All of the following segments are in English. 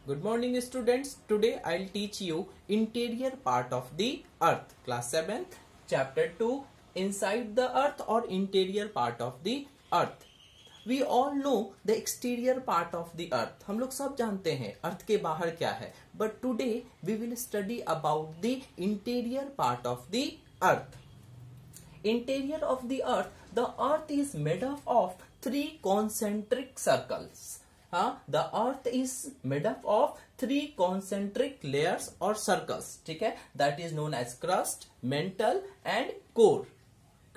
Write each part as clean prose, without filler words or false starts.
Good morning students. Today I'll teach you interior part of the earth. Class 7th chapter 2 inside the earth or interior part of the earth. We all know the exterior part of the earth. हम लोग सब जानते हैं अर्थ के बाहर क्या है. But today we will study about the interior part of the earth. Interior of the earth. The earth is made up of three concentric circles. The earth is made up of three concentric layers or circles. ठीक है, that is known as crust, mantle and core.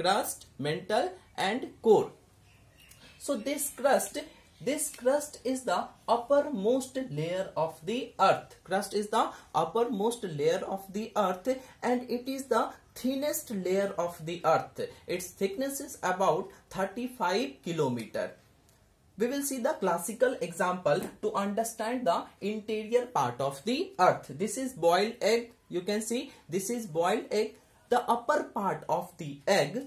Crust, mantle and core. So this crust is the uppermost layer of the earth. Crust is the uppermost layer of the earth and it is the thinnest layer of the earth. Its thickness is about 35 kilometer. We will see the classical example to understand the interior part of the earth. This is boiled egg. You can see this is boiled egg. The upper part of the egg,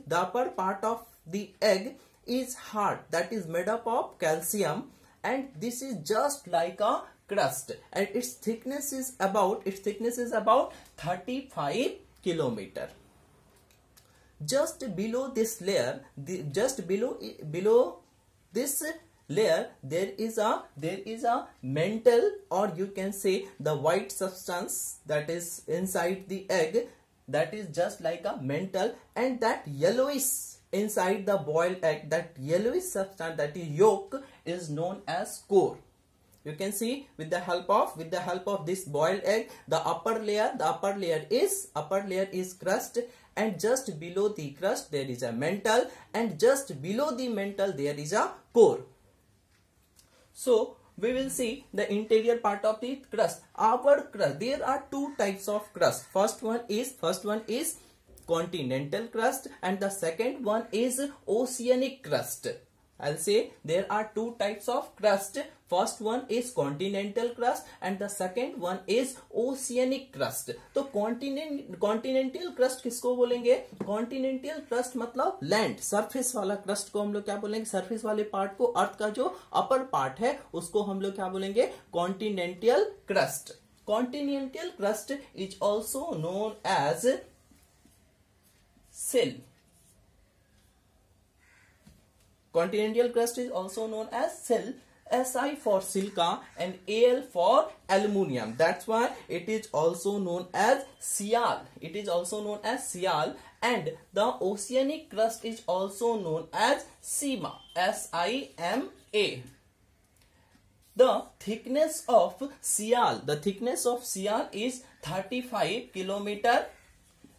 is hard. That is made up of calcium, and this is just like a crust. And its thickness is about 35 kilometer. Just below this layer, below this layer there is a mantle, or you can say the white substance that is inside the egg, that is just like a mantle, and that yellowish inside the boiled egg, that yellowish substance, that is yolk, is known as core. You can see with the help of this boiled egg, the upper layer is crust, and just below the crust there is a mantle, and just below the mantle there is a core. So we will see the interior part of the crust. Our crust, there are two types of crust. First one is continental crust and the second one is oceanic crust. I'll say there are two types of crust. First one is continental crust and the second one is oceanic crust. तो continental crust किसको बोलेंगे? Continental crust मतलब land, surface वाला crust को हम लोग क्या बोलेंगे? Surface वाले part को, अर्थ का जो upper part है उसको हम लोग क्या बोलेंगे? Continental crust. Continental crust is also known as sill. Continental crust is also known as sill. Si for silica and Al for aluminium. That's why it is also known as sial. And the oceanic crust is also known as Sima. S-I-M-A. The thickness of sial is 35 kilometer,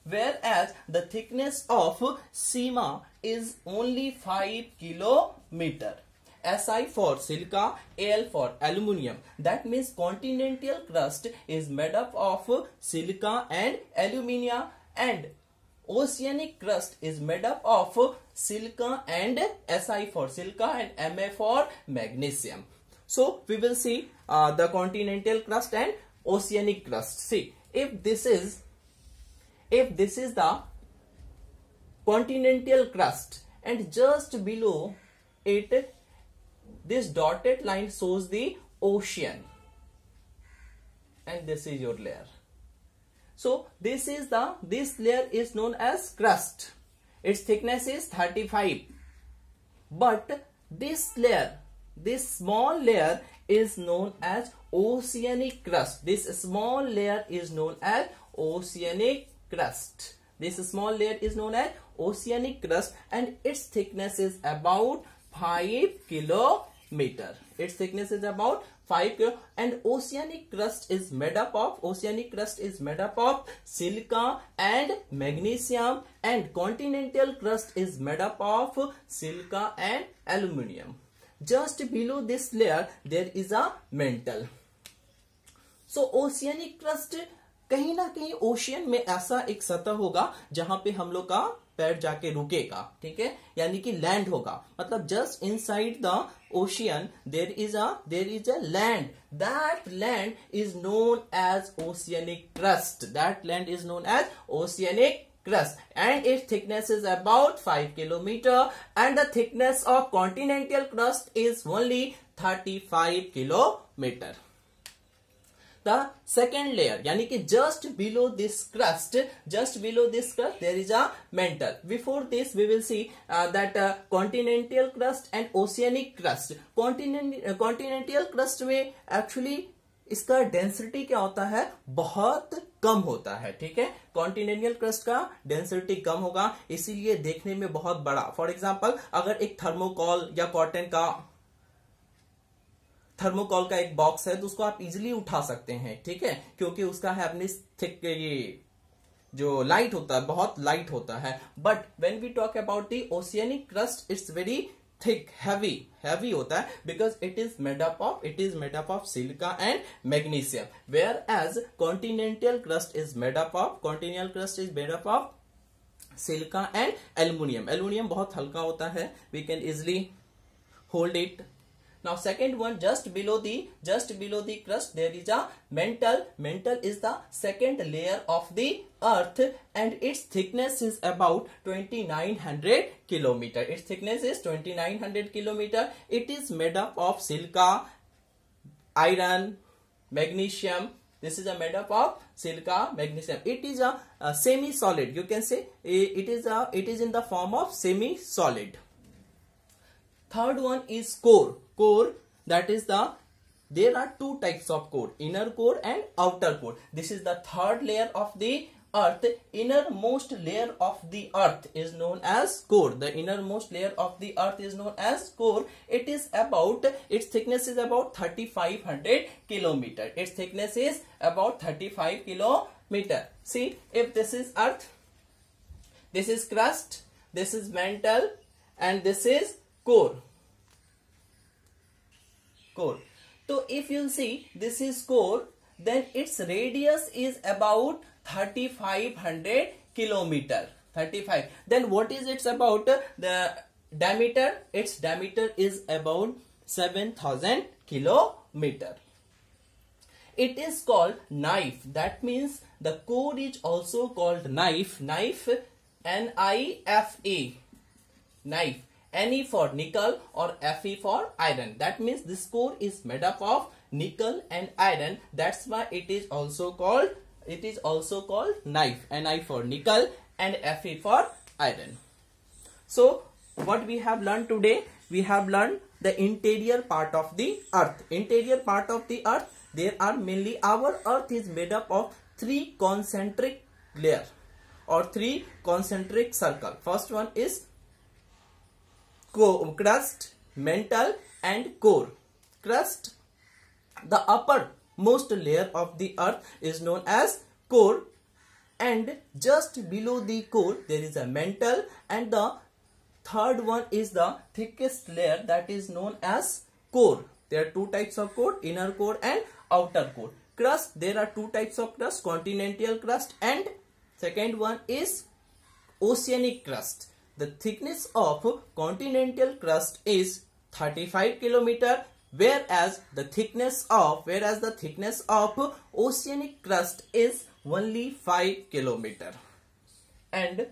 whereas the thickness of Sima is only 5 kilometer. Si for silica, Al for aluminium. That means continental crust is made up of silica and aluminium, and oceanic crust is made up of silica and Si for silica and Ma for magnesium. So we will see the continental crust and oceanic crust. See, if this is the continental crust and just below it this dotted line shows the ocean, and this is your layer. So this layer is known as crust. Its thickness is 35, but this small layer is known as oceanic crust. This small layer is known as oceanic crust. And its thickness is about 5 kilometer. Its thickness is about 5 kilo, and oceanic crust is made up of silica and magnesium, and continental crust is made up of silica and aluminium. Just below this layer there is a mantle. So oceanic crust, कहीं ना कहीं ocean में ऐसा एक सतह होगा जहां पे हम लोग का पैर जाके रुकेगा, ठीक है, यानी कि लैंड होगा. मतलब just inside the ocean there is a land. That land is known as oceanic crust, and its thickness is about 5 kilometer, and the thickness of continental crust is only 35 kilometer. the second layer, यानी कि just below this crust there is a mantle. Before this we will see that continental crust and oceanic crust. Continental crust में actually इसका density क्या होता है, बहुत कम होता है, ठीक है. कॉन्टिनेंटल क्रस्ट का डेंसिटी कम होगा, इसीलिए देखने में बहुत बड़ा. फॉर एग्जांपल अगर एक थर्मोकॉल या कॉटन का थर्मोकॉल का एक बॉक्स है तो उसको आप इजीली उठा सकते हैं, ठीक है, क्योंकि उसका है अपनी थिक, ये जो लाइट होता है बहुत लाइट होता है. But when we talk about the oceanic crust it's very thick, heavy होता है, because it is made up of silica and magnesium, whereas continental crust is made up of silica and aluminium. Aluminium बहुत हल्का होता है, we can easily hold it. Now second one, just below the crust there is a mantle. Mantle is the second layer of the earth and its thickness is about 2900 kilometer. Its thickness is 2900 kilometer. It is made up of silica, iron, magnesium. This is made up of silica, magnesium. It is a semi-solid. You can say it is in the form of semi-solid. Third one is core. That is there are two types of core, inner core and outer core. This is the third layer of the earth. Innermost layer of the earth is known as core. The innermost layer of the earth is known as core. Its thickness is about 3500 kilometer. Its thickness is about 35 kilometer. See, if this is earth, this is crust, this is mantle, and this is core. So if you see this is core, then its radius is about 3500 kilometer. 35. Then what is its about the diameter? Its diameter is about 7000 kilometer. It is called knife. That means the core is also called knife. Knife, N-I-F-E. Knife. Ne for nickel or Fe for iron. That means this core is made up of nickel and iron. That's why it is also called knife. Ni for nickel and Fe for iron. So what we have learned today? We have learned the interior part of the earth. Interior part of the earth, there are mainly, our earth is made up of three concentric layers or three concentric circle. First one is crust, mantle and core. Crust, the uppermost layer of the earth, is known as core, and just below the core there is a mantle, and the third one is the thickest layer, that is known as core. There are two types of core, inner core and outer core. Crust, there are two types of crust, continental crust and second one is oceanic crust. The thickness of continental crust is 35 kilometer, whereas the thickness of oceanic crust is only 5 kilometer. And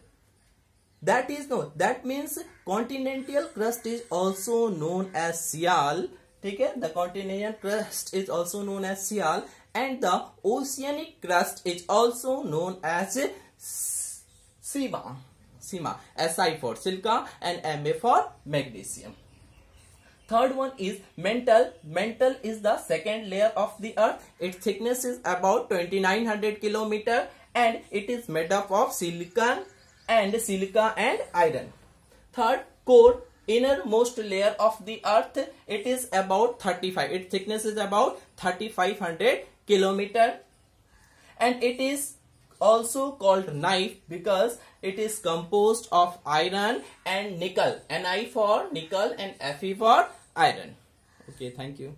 that means continental crust is also known as Sial. Okay? The continental crust is also known as Sial, and the oceanic crust is also known as Sima. Si for silica and Ma for magnesium. Third one is mantle. Mantle is the second layer of the earth. Its thickness is about 2900 kilometer and it is made up of silica and iron. Third, core, innermost layer of the earth. It is about 35. Its thickness is about 3500 kilometer and it is also called knife because it is composed of iron and nickel. Ni for nickel and Fe for iron. Okay, thank you.